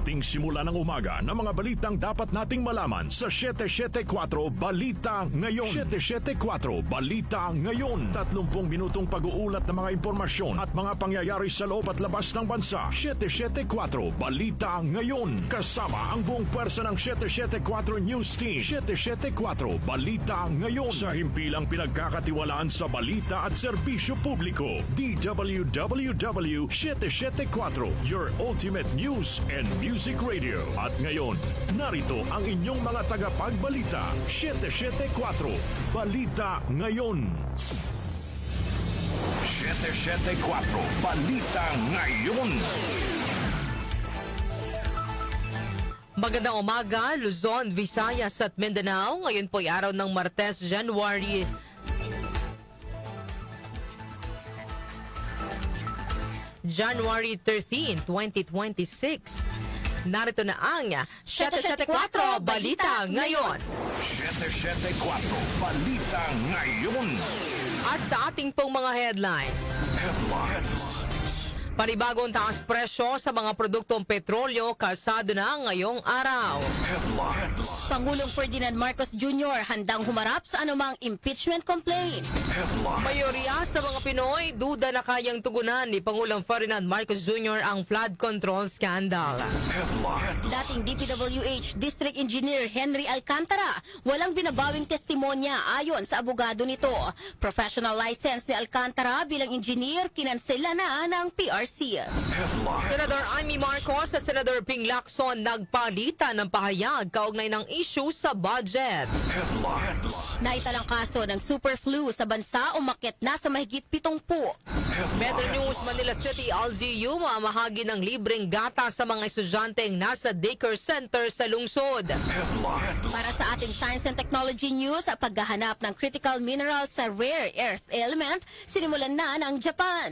ating simula ng umaga ng mga balitang dapat nating malaman sa 774 Balita Ngayon. 774 Balita Ngayon. 30 minutong pag-uulat ng mga impormasyon at mga pangyayari sa loob at labas ng bansa. 774 Balita Ngayon. Kasama ang buong pwersa ng 774 News Team. 774 Balita Ngayon. Sa himpilang pinagkakatiwalaan sa balita at serbisyo publiko. DWWW 774, your ultimate news and music radio. At ngayon, narito ang inyong mga tagapagbalita. 774 Balita Ngayon. 774 Balita Ngayon. Magandang umaga, Luzon, Visayas at Mindanao. Ngayon po'y araw ng Martes, January 13, 2026. Narito na ang 774 Balita Ngayon. 774 Balita Ngayon. At sa ating pong mga headlines. Panibagong taas presyo sa mga produktong petrolyo kalsado na ngayong araw. Pangulong Ferdinand Marcos Jr. handang humarap sa anumang impeachment complaint. Mayorya sa mga Pinoy, duda na kayang tugunan ni Pangulong Ferdinand Marcos Jr. ang flood control scandal. Dating DPWH District Engineer Henry Alcantara, walang binabawing testimonya ayon sa abogado nito. Professional license ni Alcantara bilang engineer kinansela na ng PRC. Senador Amy Marcos at Senador Ping Lacson nagpalitan ng pahayag kaugnay ng issue sa budget. Naitalang kaso ng super flu sa bansa umakyat na sa mahigit 70. Metro News Manila City LGU mamahagi ng libreng gata sa mga estudyanteng nasa daycare center sa lungsod. Para sa ating Science and Technology News, ang paghahanap ng critical minerals sa rare earth element, sinimulan na ng Japan.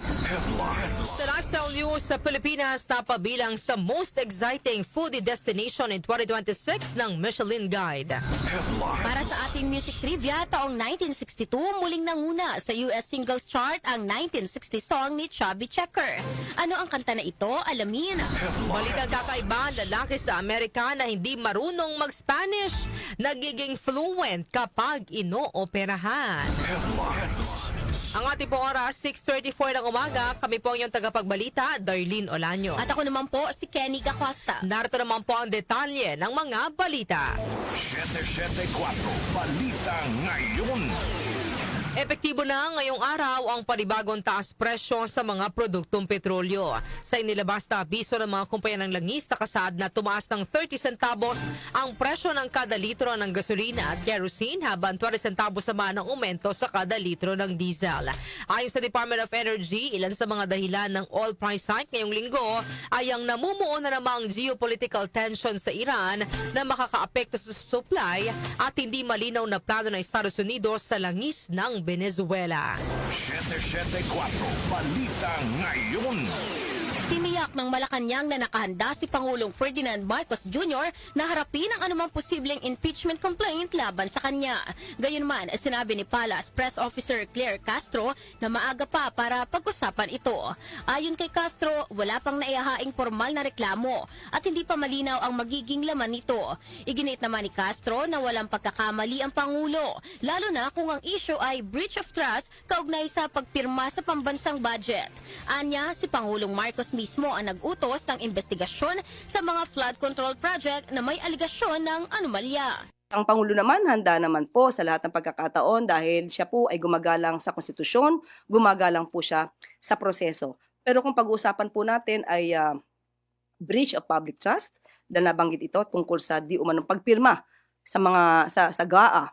Sa Lifestyle News sa Pilipinas, napabilang sa most exciting foodie destination in 2026 ng Michelin Guide. Para sa ating music trivia, taong 1962, muling nanguna sa US Singles Chart ang 1960 song ni Chubby Checker. Ano ang kanta na ito? Alamin. Balitang kakaiba, lalaki sa Amerika na hindi marunong mag-Spanish, nagiging fluent kapag inooperahan. Ang ating pong oras, 6:34 ng umaga. Kami po ang iyong tagapagbalita, Darlene Olanyo. At ako naman po, si Kenny Gacosta. Narito naman po ang detalye ng mga balita. 774 Balita Ngayon. Epektibo na ngayong araw ang panibagong taas presyo sa mga produktong petrolyo. Sa inilabas na abiso ng mga kumpanya ng langis, nakasaad na tumaas ng 30 centavos ang presyo ng kada litro ng gasolina at kerosene, habang 20 centavos naman ang aumento sa kada litro ng diesel. Ayon sa Department of Energy, ilan sa mga dahilan ng oil price hike ngayong linggo ay ang namumuo na namang geopolitical tension sa Iran na makakaapekto sa supply at hindi malinaw na plano ng Estados Unidos sa langis ng Venezuela. 774 Balita Ngayon. Tiniyak ng Malacanang na nakahanda si Pangulong Ferdinand Marcos Jr. na harapin ang anumang posibleng impeachment complaint laban sa kanya. Gayunman, sinabi ni Palace Press Officer Claire Castro na maaga pa para pag-usapan ito. Ayon kay Castro, wala pang naihahaing formal na reklamo at hindi pa malinaw ang magiging laman nito. Iginit naman ni Castro na walang pagkakamali ang Pangulo, lalo na kung ang issue ay breach of trust kaugnay sa pagpirma sa pambansang budget. Anya, si Pangulong Marcos mismo ang nag-utos ng investigasyon sa mga flood control project na may aligasyon ng anomalya. Ang Pangulo naman handa naman po sa lahat ng pagkakataon dahil siya po ay gumagalang sa konstitusyon, gumagalang po siya sa proseso. Pero kung pag-uusapan po natin ay breach of public trust, dahil nabanggit ito tungkol sa di umanong pagpirma sa GAA.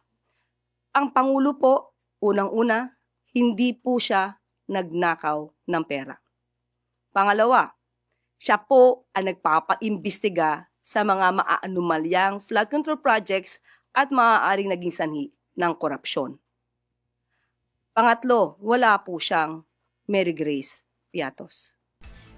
Ang Pangulo po, unang-una, hindi po siya nagnakaw ng pera. Pangalawa, siya po ang nagpapaimbestiga sa mga maaanumalyang flood control projects at maaaring naging sanhi ng korupsyon. Pangatlo, wala po siyang Mary Grace Piatos.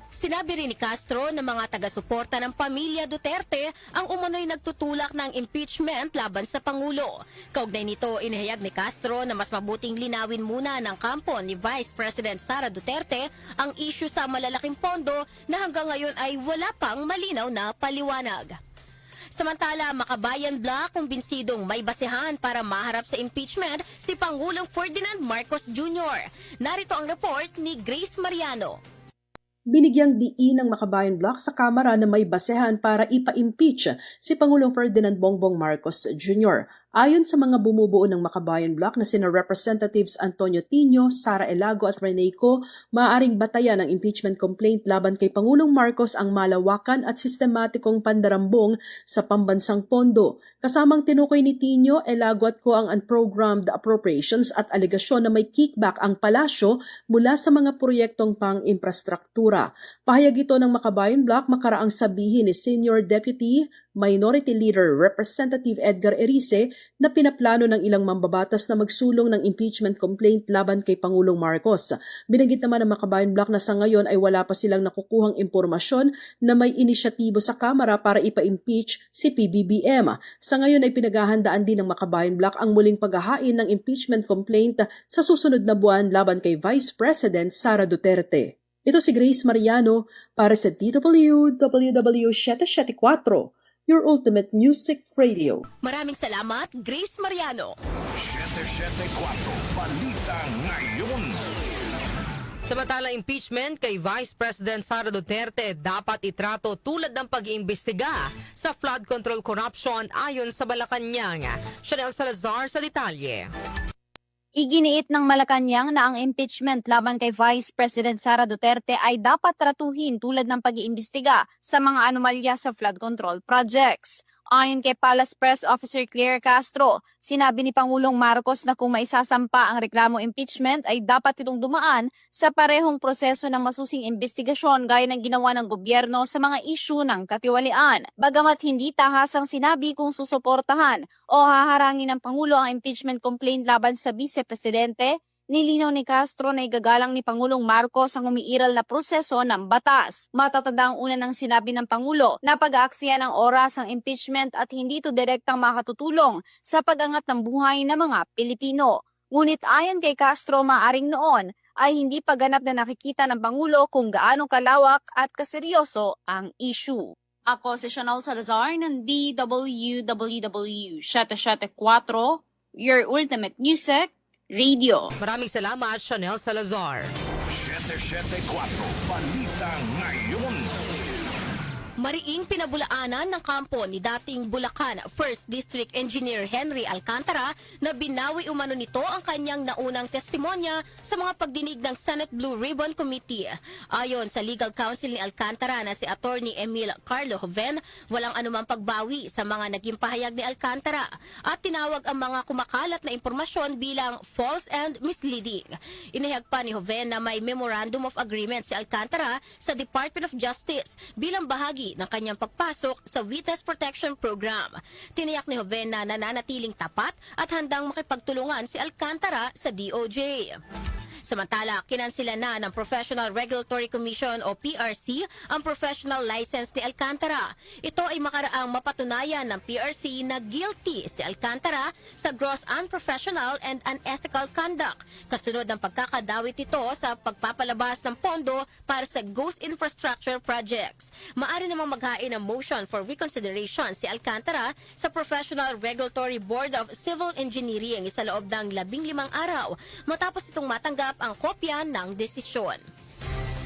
Sinabi rin ni Castro na mga taga-suporta ng pamilya Duterte ang umano'y nagtutulak ng impeachment laban sa Pangulo. Kaugnay nito, inihayag ni Castro na mas mabuting linawin muna ng kampo ni Vice President Sara Duterte ang issue sa malalaking pondo na hanggang ngayon ay wala pang malinaw na paliwanag. Samantala, Makabayan Bloc kumbinsidong may basehan para maharap sa impeachment si Pangulong Ferdinand Marcos Jr. Narito ang report ni Grace Mariano. Binigyang diin ng Makabayan Bloc sa Kamara na may basehan para ipa-impeach si Pangulong Ferdinand Bongbong Marcos Jr. Ayon sa mga bumubuo ng Makabayan Bloc na sina Representatives Antonio Tino, Sara Elago at Rene Co, maaaring batayan ng impeachment complaint laban kay Pangulong Marcos ang malawakan at sistematikong pandarambong sa pambansang pondo. Kasamang tinukoy ni Tino, Elago at Co ang unprogrammed appropriations at alegasyon na may kickback ang palasyo mula sa mga proyektong pang-infrastruktura. Pahayag ito ng Makabayan Bloc makaraang sabihin ni Senior Deputy Minority Leader Representative Edgar Erice na pinaplano ng ilang mambabatas na magsulong ng impeachment complaint laban kay Pangulong Marcos. Binanggit naman ng Makabayan Bloc na sa ngayon ay wala pa silang nakukuhang impormasyon na may inisyatibo sa Kamara para ipa-impeach si PBBM. Sa ngayon ay pinaghahandaan din ng Makabayan Bloc ang muling paghahain ng impeachment complaint sa susunod na buwan laban kay Vice President Sara Duterte. Ito si Grace Mariano para sa DWW 774, your ultimate music radio. Maraming salamat, Grace Mariano. 774 Balita Ngayon. Samantala, impeachment kay Vice President Sara Duterte dapat itrato tulad ng pag-iimbestiga sa flood control corruption ayon sa Malacanang. Chanel Salazar sa detalye. Iginiit ng Malacanang na ang impeachment laban kay Vice President Sara Duterte ay dapat tratuhin tulad ng pag-iimbestiga sa mga anomalya sa flood control projects. Ayon kay Palace Press Officer Claire Castro, sinabi ni Pangulong Marcos na kung maisasampa ang reklamo impeachment ay dapat itong dumaan sa parehong proseso ng masusing investigasyon gaya ng ginawa ng gobyerno sa mga isyu ng katiwalian. Bagamat hindi tahasang sinabi kung susuportahan o haharangin ng Pangulo ang impeachment complaint laban sa Vice Presidente, nilinaw ni Castro na igagalang ni Pangulong Marcos ang umiiral na proseso ng batas. Matatanda ang una ng sinabi ng Pangulo na pag-aaksaya ng oras ang impeachment at hindi ito direktang makatutulong sa pag-angat ng buhay ng mga Pilipino. Ngunit ayon kay Castro, maaring noon ay hindi pa ganap na nakikita ng Pangulo kung gaano kalawak at kaseryoso ang issue. Ako si Chanel Salazar ng DWWW 774, your ultimate music radio. Maraming salamat, Chanel Salazar. 774 Balita Ngayon. Mariing pinabulaanan ng kampo ni dating Bulacan 1st District Engineer Henry Alcantara na binawi umano nito ang kanyang naunang testimonya sa mga pagdinig ng Senate Blue Ribbon Committee. Ayon sa legal counsel ni Alcantara na si Attorney Emil Carlo Joven, walang anumang pagbawi sa mga naging pahayag ni Alcantara at tinawag ang mga kumakalat na impormasyon bilang false and misleading. Inihayag pa ni Joven na may Memorandum of Agreement si Alcantara sa Department of Justice bilang bahagi ng kanyang pagpasok sa Witness Protection Program. Tiniyak ni Joven na nananatiling tapat at handang makipagtulungan si Alcantara sa DOJ. Samantala, kinansila na ng Professional Regulatory Commission o PRC ang professional license ni Alcantara. Ito ay makaraang mapatunayan ng PRC na guilty si Alcantara sa gross unprofessional and unethical conduct, kasunod ng pagkakadawit ito sa pagpapalabas ng pondo para sa ghost infrastructure projects. Maaari namang maghain ng motion for reconsideration si Alcantara sa Professional Regulatory Board of Civil Engineering sa loob ng 15 araw matapos itong matanggap ang kopya ng desisyon.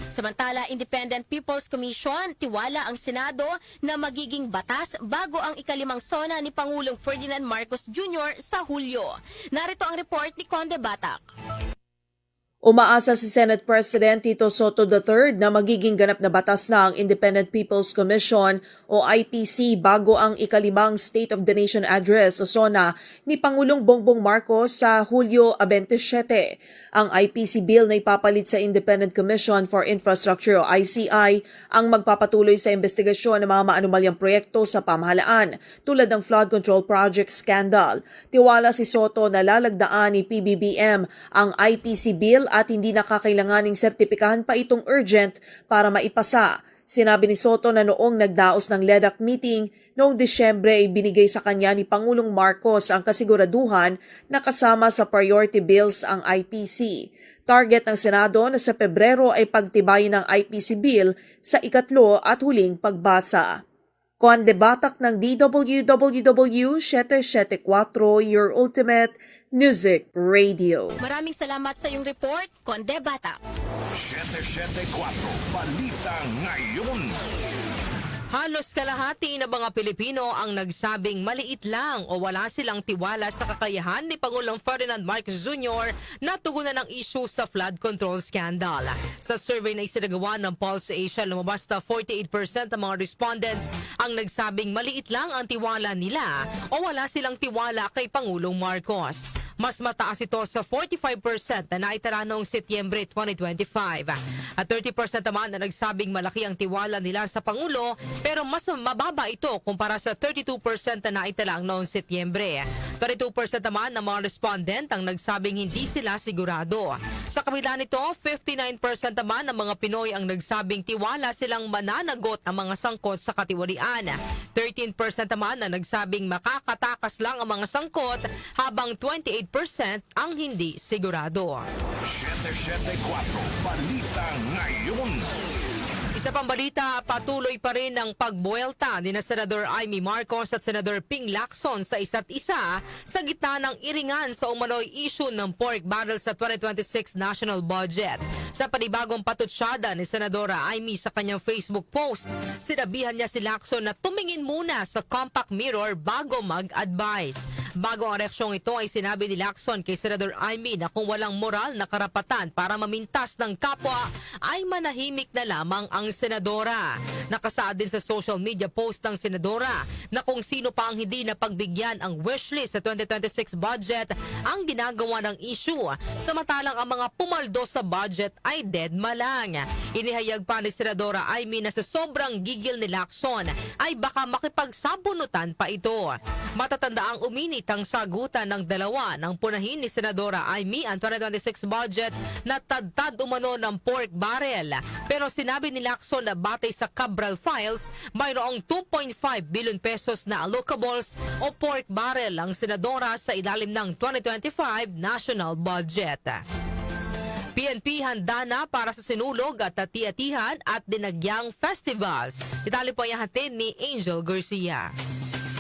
Samantala, Independent People's Commission, tiwala ang Senado na magiging batas bago ang ikalimang sona ni Pangulong Ferdinand Marcos Jr. sa Hulyo. Narito ang report ni Conde Batak. Umaasa si Senate President Tito Soto III na magiging ganap na batas na ang Independent People's Commission o IPC bago ang ikalimang State of the Nation Address o SONA ni Pangulong Bongbong Marcos sa Hulyo 27. Ang IPC bill na ipapalit sa Independent Commission for Infrastructure o ICI ang magpapatuloy sa investigasyon ng mga maanumalyang proyekto sa pamahalaan tulad ng flood control project scandal. Tiwala si Soto na lalagdaan ni PBBM ang IPC bill at hindi nakakailanganing sertipikahan pa itong urgent para maipasa. Sinabi ni Soto na noong nagdaos ng LEDAC meeting noong Disyembre ay binigay sa kanya ni Pangulong Marcos ang kasiguraduhan na kasama sa priority bills ang IPC. Target ng Senado na sa Pebrero ay pagtibayin ng IPC bill sa ikatlo at huling pagbasa. Conde Batak ng DWWW 774, your ultimate music radio. Maraming salamat sa iyong report, Conde Bata. 774 Balita Ngayon. Halos kalahati ng mga Pilipino ang nagsabing maliit lang o wala silang tiwala sa kakayahan ni Pangulong Ferdinand Marcos Jr. na tugunan ng issue sa flood control scandal. Sa survey na isinagawa ng Pulse Asia, lumabas na 48% ng mga respondents ang nagsabing maliit lang ang tiwala nila o wala silang tiwala kay Pangulong Marcos. Mas mataas ito sa 45% na naitala noong Setyembre 2025. At 30% naman na nagsabing malaki ang tiwala nila sa Pangulo pero mas mababa ito kumpara sa 32% na naitala noong Setyembre. 32% naman ng mga respondent ang nagsabing hindi sila sigurado. Sa kabila nito, 59% naman ng mga Pinoy ang nagsabing tiwala silang mananagot ang mga sangkot sa katiwalian. 13% naman na nagsabing makakatakas lang ang mga sangkot habang 28% ang hindi sigurado. 774 Balita Ngayon. Isa pang balita, patuloy pa rin ang pagbuelta ni Senador Amy Marcos at Senador Ping Lacson sa isa't isa sa gitna ng iringan sa umano'y issue ng pork barrel sa 2026 national budget. Sa panibagong patutsyada ni Senadora Amy sa kanyang Facebook post, sinabihan niya si Lacson na tumingin muna sa compact mirror bago mag-advise. Bago ang reaksyong ito ay sinabi ni Lacson kay Senador Amy na kung walang moral na karapatan para mamintas ng kapwa ay manahimik na lamang ang senadora. Nakasaad din sa social media post ng senadora na kung sino pa ang hindi napagbigyan ang wishlist sa 2026 budget ang ginagawa ng issue, samantalang ang mga pumaldo sa budget ay dead malang. Inihayag pa ni Senadora Amy na sa sobrang gigil ni Lacson ay baka makipagsabunutan pa ito. Matatanda ang uminit ang sagutan ng dalawa ng punahin ni Senadora Amy ang 2026 budget na tadtad umano ng pork barrel. Pero sinabi ni Lacson na batay sa Cabral Files, mayroong 2.5 billion pesos na allocables o pork barrel ang senadora sa ilalim ng 2025 national budget. PNP handa na para sa sinulog at hati-hatihan at dinagyang festivals. Itali po ang hatid ni Angel Garcia.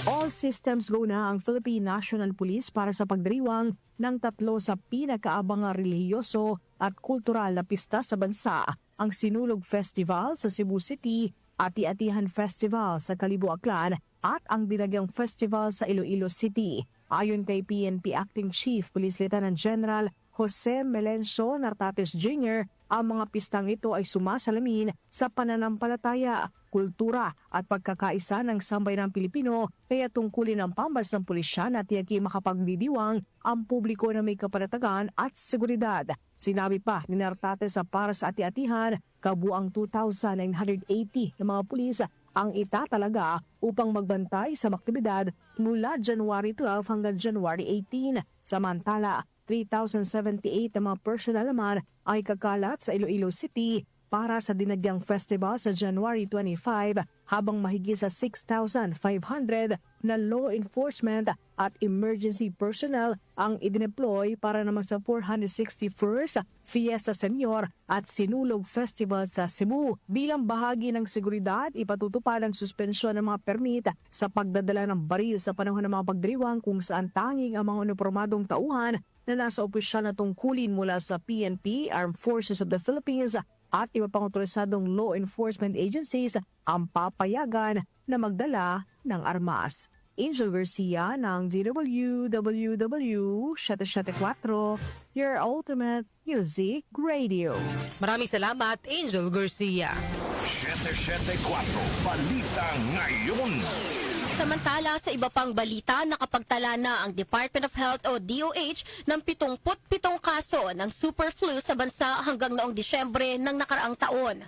All systems go na ang Philippine National Police para sa pagdiriwang ng 3 sa pinakaabangang relihiyoso at kultural na pista sa bansa, ang Sinulog Festival sa Cebu City, Ati-Atihan Festival sa Kalibo Aklan at ang Dinagyang Festival sa Iloilo City. Ayon kay PNP Acting Chief Police Lieutenant General Jose Melencio Nartates Jr., ang mga pistang ito ay sumasalamin sa pananampalataya, kultura at pagkakaisa ng sambayanang Pilipino, kaya tungkulin ng pambansang pulisya na tiyaki makapagdidiwang ang publiko na may kapanatagan at seguridad. Sinabi pa ni Nartates sa para sa ati-atihan, kabuang 2,980 ng mga pulis ang itatalaga upang magbantay sa aktibidad mula January 12 hanggang January 18. Samantala, 3,078 na mga personal naman ay kakalat sa Iloilo City para sa Dinagyang Festival sa January 25, habang mahigit sa 6,500 na law enforcement at emergency personnel ang idineploy para naman sa 461st Fiesta Senior at Sinulog Festival sa Cebu. Bilang bahagi ng seguridad, ipatutupad ang suspensyon ng mga permit sa pagdadala ng baril sa panahon ng mga pagdiriwang kung saan tanging ang mga unipormadong tauhan na nasa opisyal na tungkulin mula sa PNP, Armed Forces of the Philippines at iba pang otorisadong law enforcement agencies ang papayagan na magdala ng armas. Angel Garcia ng DWWW 774, your ultimate music radio. Maraming salamat, Angel Garcia. 774 Balita Ngayon. Samantala, sa iba pang balita, nakapagtala na ang Department of Health o DOH ng 77 kaso ng super flu sa bansa hanggang noong Disyembre ng nakaraang taon.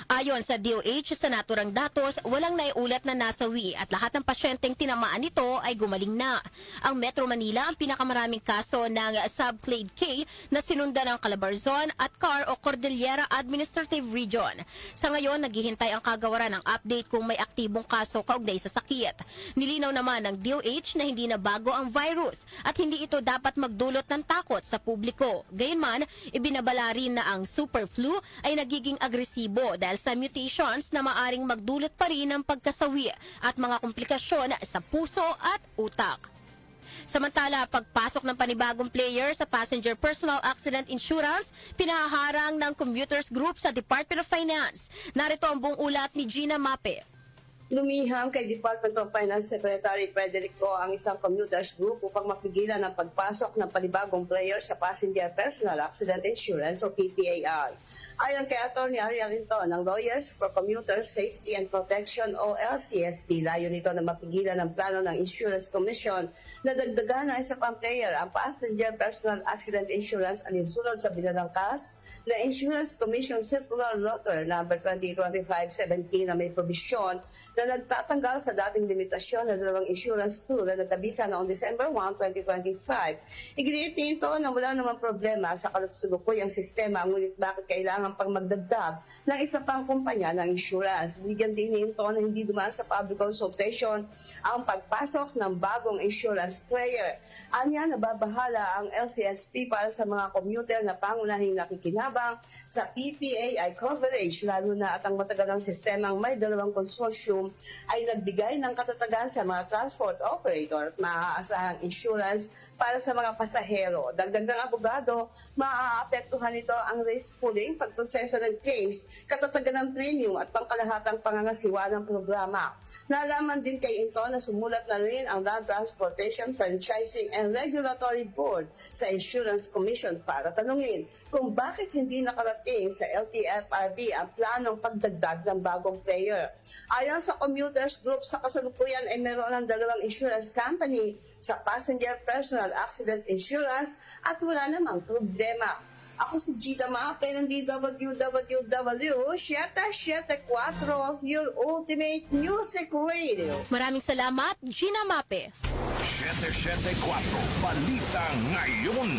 Ayon sa DOH, sa naturang datos, walang naiulat na nasawi at lahat ng pasyenteng tinamaan nito ay gumaling na. Ang Metro Manila ang pinakamaraming kaso ng subclade K na sinundan ng Calabarzon at CAR o Cordillera Administrative Region. Sa ngayon, naghihintay ang kagawaran ng update kung may aktibong kaso kaugnay sa sakit. Nilinaw naman ng DOH na hindi na bago ang virus at hindi ito dapat magdulot ng takot sa publiko. Gayunman, ibinabala rin na ang super flu ay nagiging agresibo dahil sa mutations na maaring magdulot pa rin ng pagkasawi at mga komplikasyon sa puso at utak. Samantala, pagpasok ng panibagong player sa Passenger Personal Accident Insurance, pinahaharang ng Commuters Group sa Department of Finance. Narito ang buong ulat ni Gina Mape. Lumiham kay Department of Finance Secretary Federico ang isang commuters group upang mapigilan ang pagpasok ng panibagong player sa Passenger Personal Accident Insurance o PPAI. Ayon kay Atty. Ariel Linton ng Lawyers for Commuters Safety and Protection o LCSP, layo nito na mapigilan ang plano ng Insurance Commission na dagdagan ng isa pang player ang Passenger Personal Accident Insurance alinsunod sa binalangkas na Insurance Commission Circular Letter No. 2025-17 na may probisyon na nagtatanggal sa dating limitasyon na dalawang insurance pool na nagkabisa noong December 1, 2025. Iginiit nito na wala namang problema sa kalusubukuyang sistema, ngunit bakit kailangan pang magdagdag ng isa pang kumpanya ng insurance. Bigyan din nito na hindi dumaan sa public consultation ang pagpasok ng bagong insurance player. Anya, nababahala ang LCSP para sa mga commuter na pangunahing nakikinabang sa PPAI coverage, lalo na at ang matagalang sistemang may dalawang konsorsyum ay nagbigay ng katatagan sa mga transport operator at maaasahang insurance para sa mga pasahero. Dagdag ng abogado, maaapektuhan nito ang risk pooling, pagproseso ng claims, katatagan ng premium at pangkalahatang pangangasiwa ng programa. Nalaman din kay Into na sumulat na rin ang Land Transportation Franchising and Regulatory Board sa Insurance Commission para tanungin kung bakit hindi nakarating sa LTFRB ang planong pagdagdag ng bagong player. Ayon sa Commuters Group, sa kasalukuyan ay meron ng dalawang insurance company sa Passenger Personal Accident Insurance at wala namang problema. Ako si Gita Mape ng DWWW 774, your ultimate music radio. Maraming salamat, Gina Mape. 774 Balita Ngayon.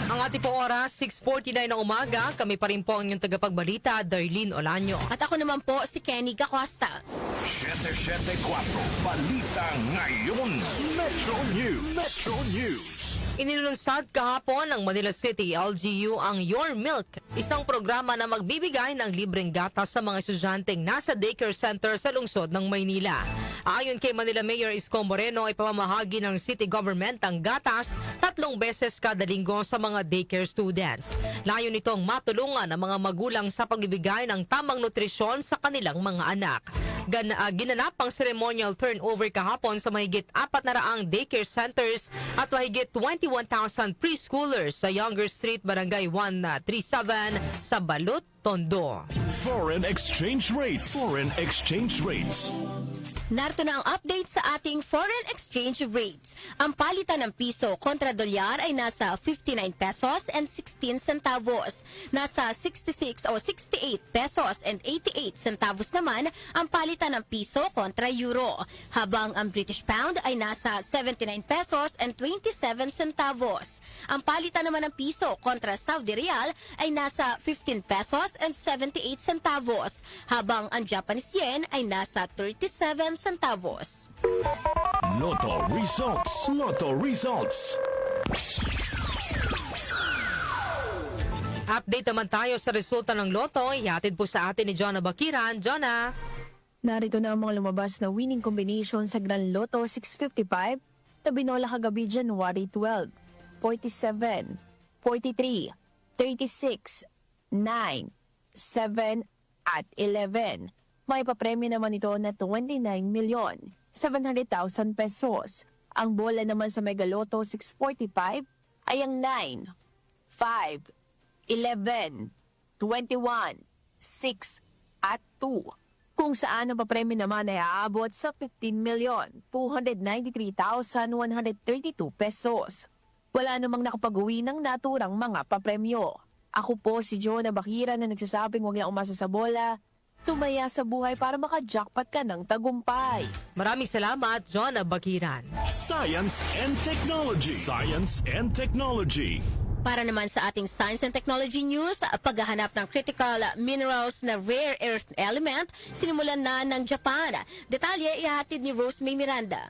Ang ating po oras, 6:49 ng umaga. Kami pa rin po ang inyong tagapagbalita, Darlene Olanyo. At ako naman po si Kenny Gacosta. 774 Balita Ngayon. Metro News. Metro News. Inilunsad kahapon ng Manila City LGU ang Your Milk, isang programa na magbibigay ng libreng gatas sa mga estudyanteng nasa daycare center sa lungsod ng Maynila. Ayon kay Manila Mayor Isko Moreno, ay pamamahagi ng city government ang gatas 3 beses kada linggo sa mga daycare students. Layo nitong matulungan ang mga magulang sa pagbibigay ng tamang nutrisyon sa kanilang mga anak. Ginanap ang ceremonial turnover kahapon sa mahigit 400 daycare centers at mahigit 21,000 preschoolers sa Younger Street, Barangay 137 sa Balut, Tondo. Foreign exchange rates. Foreign exchange rates. Narito na ang update sa ating foreign exchange rates. Ang palitan ng piso kontra dolyar ay nasa 59 pesos and 16 centavos. Nasa 66 o 68 pesos and 88 centavos naman ang palitan ng piso kontra euro. Habang ang British pound ay nasa 79 pesos and 27 centavos. Ang palitan naman ng piso kontra Saudi Real ay nasa 15 pesos and 78 centavos. Habang ang Japanese yen ay nasa 37 centavos. Lotto results. Lotto results. Update naman tayo sa resulta ng Lotto. Ihatid po sa atin ni Jonah Bakiran. Jonah. Narito na ang mga lumabas na winning combination sa Grand Lotto 655 na binola kagabi January 12, 47, 43, 36, 9, 7, at 11. May papremyo naman ito na 29,700,000 pesos. Ang bola naman sa Mega Lotto 645 ay ang 9, 5, 11, 21, 6, at 2. Kung saan ang papremyo naman ay aabot sa 15,293,132 pesos. Wala namang nakapag-uwi ng naturang mga papremyo. Ako po si Jonah Bakiran na nagsasabing huwag lang umasa sa bola tumaya sa buhay para maka-jackpot ka ng tagumpay. Maraming salamat, John Abakiran. Science and Technology. Science and Technology. Para naman sa ating Science and Technology News, paghahanap ng critical minerals na rare earth element, sinimulan na ng Japan. Detalye ihatid ni Rose May Miranda.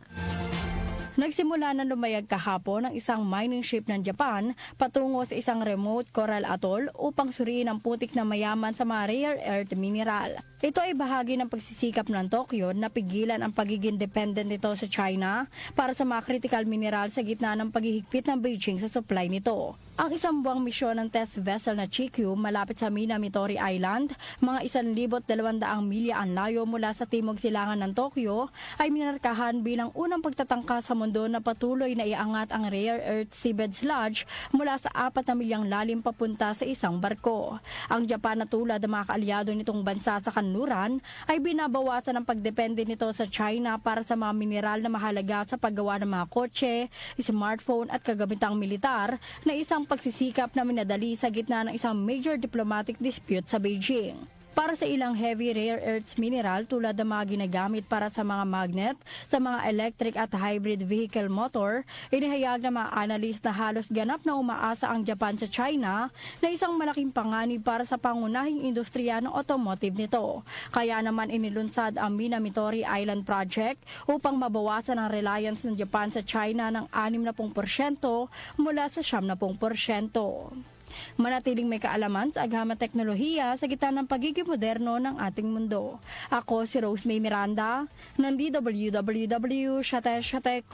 Nagsimula na lumayag kahapon ang isang mining ship ng Japan patungo sa isang remote coral atoll upang suriin ang putik na mayaman sa mga rare earth mineral. Ito ay bahagi ng pagsisikap ng Tokyo na pigilan ang pagiging dependent nito sa China para sa mga critical mineral sa gitna ng paghihigpit ng Beijing sa supply nito. Ang isang buwang misyon ng test vessel na Chikyu malapit sa Minamitori Island, mga 1,200 milya ang layo mula sa timog silangan ng Tokyo, ay minarkahan bilang unang pagtatangka sa mundo na patuloy na iangat ang rare earth seabed sludge mula sa 4 na milyang lalim papunta sa isang barko. Ang Japan na tulad ng mga kaalyado nitong bansa sa kanluran ay binabawasan ang pagdepende nito sa China para sa mga mineral na mahalaga sa paggawa ng mga kotse, smartphone at kagamitang militar na isang pagsisikap na minadali sa gitna ng isang major diplomatic dispute sa Beijing. Para sa ilang heavy rare earths mineral tulad ng mga ginagamit para sa mga magnet, sa mga electric at hybrid vehicle motor, inihayag ng mga analyst na halos ganap na umaasa ang Japan sa China na isang malaking panganib para sa pangunahing industriya ng automotive nito. Kaya naman inilunsad ang Minamitori Island Project upang mabawasan ang reliance ng Japan sa China ng 60% mula sa 70%. Manatiling may kaalaman sa agham at teknolohiya sa gitna ng pagiging moderno ng ating mundo. Ako si Rose May Miranda ng DWWW 774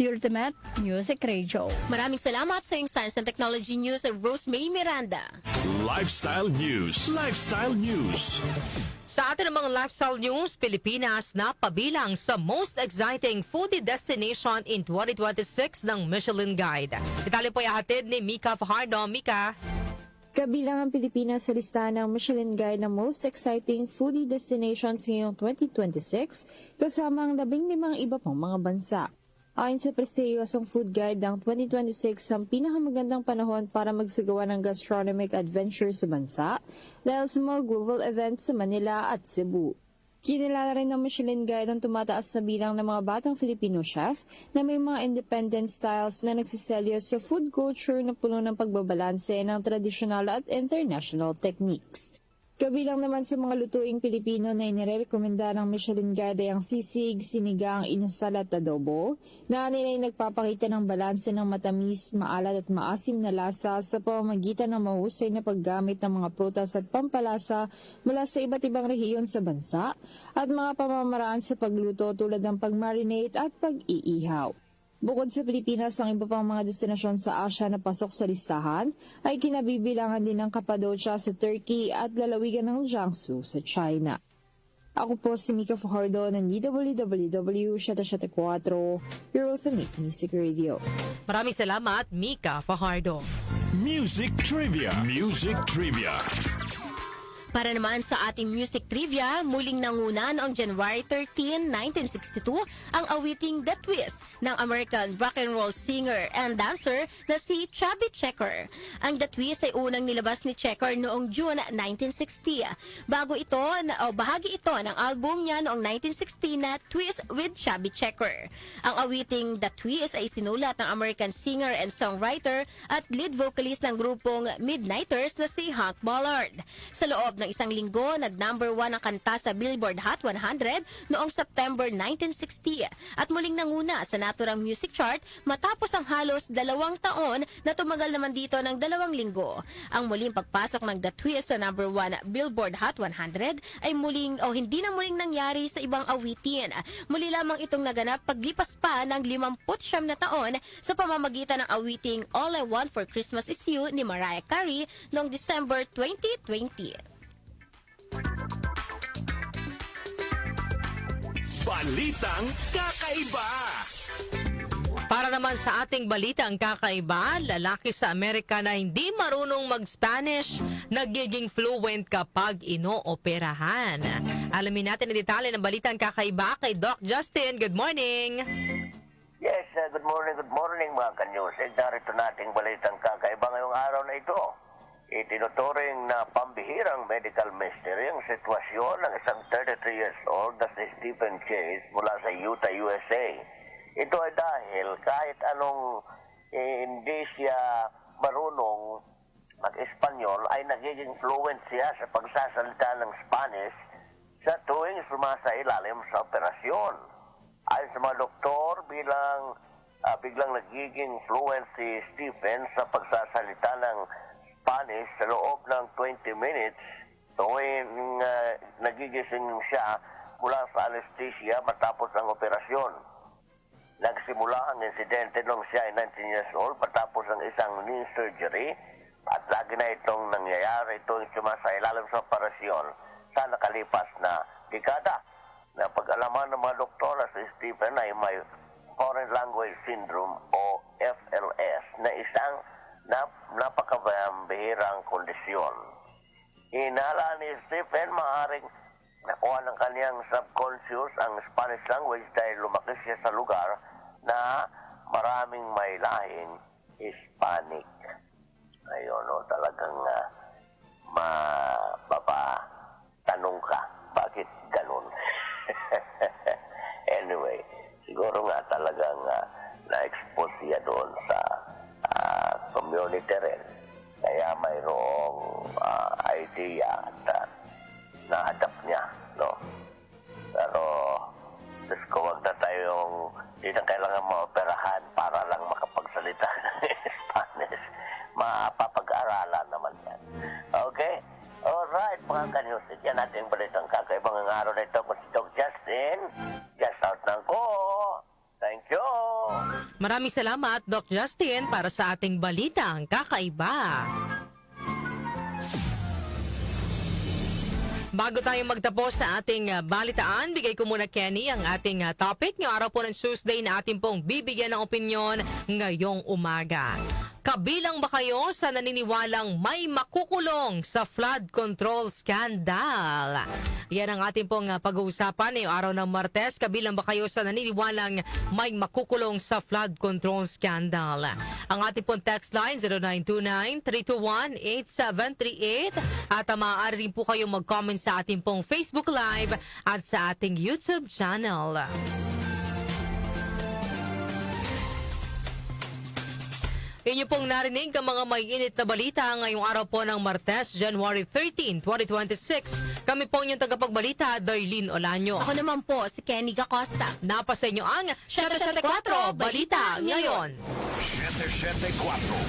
Ultimate Music Radio. Maraming salamat sa iyong Science and Technology News, Rose May Miranda. Lifestyle News. Lifestyle News. Sa atin namang lifestyle news, Pilipinas na pabilang sa most exciting foodie destination in 2026 ng Michelin Guide. Detalye po ihatid ni Mika Fajardo. Mika. Kabilang ang Pilipinas sa listahan ng Michelin Guide ng most exciting foodie destinations ngayong 2026 kasama ang 15 iba pang mga bansa. Ayon sa prestiyosong food guide ng 2026, ang pinakamagandang panahon para magsagawa ng gastronomic adventure sa bansa dahil sa mga global events sa Manila at Cebu. Kinilala rin ng Michelin Guide ang tumataas na bilang ng mga batang Filipino chef na may mga independent styles na nagsiselyo sa food culture na puno ng pagbabalanse ng traditional at international techniques. Kabilang naman sa mga lutuing Pilipino na inirekomenda ng Michelin Guide ay ang sisig, sinigang, inasal at adobo, na nila'y nagpapakita ng balanse ng matamis, maalat at maasim na lasa sa pamamagitan ng mahusay na paggamit ng mga prutas at pampalasa mula sa iba't ibang rehiyon sa bansa at mga pamamaraan sa pagluto tulad ng pag-marinate at pag-iihaw. Bukod sa Pilipinas, ang iba pang mga destinasyon sa Asia na pasok sa listahan ay kinabibilangan din ng Cappadocia sa Turkey at lalawigan ng Jiangsu sa China. Ako po si Mika Fajardo ng DWWW 774 Eurotonic Music Radio. Maraming salamat, Mika Fajardo. Music Trivia. Music Trivia. Para naman sa ating music trivia, muling nanguna noong January 13, 1962 ang awiting The Twist ng American rock and roll singer and dancer na si Chubby Checker. Ang The Twist ay unang nilabas ni Checker noong June 1960. Bahagi ito ng album niya noong 1960 na Twist with Chubby Checker. Ang awiting The Twist ay sinulat ng American singer and songwriter at lead vocalist ng grupong Midnighters na si Hank Ballard. Sa loob ng isang linggo, nag-number 1 ang kanta sa Billboard Hot 100 noong September 1960 at muling nanguna sa naturang music chart matapos ang halos 2 taon na tumagal naman dito ng 2 linggo. Ang muling pagpasok ng The Twist sa number 1 Billboard Hot 100 ay hindi na muling nangyari sa ibang awitin. Muli lamang itong naganap paglipas pa ng 59 na taon sa pamamagitan ng awiting All I Want for Christmas Is You ni Mariah Carey noong December 2020. Balitang Kakaiba. Para naman sa ating balitang kakaiba, lalaki sa Amerika na hindi marunong mag-Spanish, nagiging fluent kapag inooperahan. Alamin natin ang detalye ng balitang kakaiba kay Doc Justin. Good morning! Yes, good morning mga kanyus. Narito nating balitang kakaiba ngayong araw na ito. itinuturing na pambihirang medical mystery ang sitwasyon ng isang 33 years old na si Stephen Chase mula sa Utah, USA. Ito ay dahil kahit anong hindi siya marunong mag-Espanyol ay nagiging fluent siya sa pagsasalita ng Spanish sa tuwing sumasailalim sa operasyon. Ayon sa mga doktor, biglang nagiging fluent si Stephen sa pagsasalita ng Spanish sa loob ng 20 minutes tuwing nagigising siya mula sa anesthesia matapos ang operasyon. Nagsimula ang insidente nung siya ay 19 years old matapos ang isang knee surgery at lagi na itong nangyayari tuwing sumasailalim sa operasyon sa nakalipas na dekada. Na pag-alaman ng mga doktor na si Stephen ay may Foreign Language Syndrome o FLS na isang napakabihirang kondisyon. Hinala ni Stephen maaaring nakuha ng kaniyang subconscious ang Spanish language dahil lumaki siya sa lugar na maraming may lahing Hispanic. Ayun, talagang tanong ka, bakit ganun? Anyway, siguro nga talagang na-expose siya doon sa community rin. Kaya mayroong idea at na-adapt niya, no? Pero, Diyos ko, wag na tayong, di na kailangan maoperahan para lang makapagsalita ng Spanish. Mapapag-aralan naman yan. Okay? Alright, mga kanyusik, yan natin balitang kakaibang ang araw na ito ko si Doc Justin. Just out ng ko. Thank you. Maraming salamat, Doc Justin, para sa ating balitang kakaiba. Bago tayo magtapos sa ating balitaan, bigay ko muna, Kenny, ang ating topic ngayong araw po ng Tuesday na ating pong bibigyan ng opinyon ngayong umaga. Kabilang ba kayo sa naniniwalang may makukulong sa flood control scandal? Yan ang ating pong pag-uusapan ngayong araw ng Martes. Kabilang ba kayo sa naniniwalang may makukulong sa flood control scandal? Ang ating pong text line 0929-321-8738 at maaari rin po kayong mag-comment sa ating pong Facebook Live at sa ating YouTube channel. Inyo pong narinig ang mga may init na balita ngayong araw po ng Martes, January 13, 2026. Kami po inyong tagapagbalita, Darlene Olanyo. Ako naman po, si Kenny Gacosta. Napasa inyo ang 774 Balita Ngayon. 774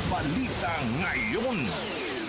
Balita Ngayon.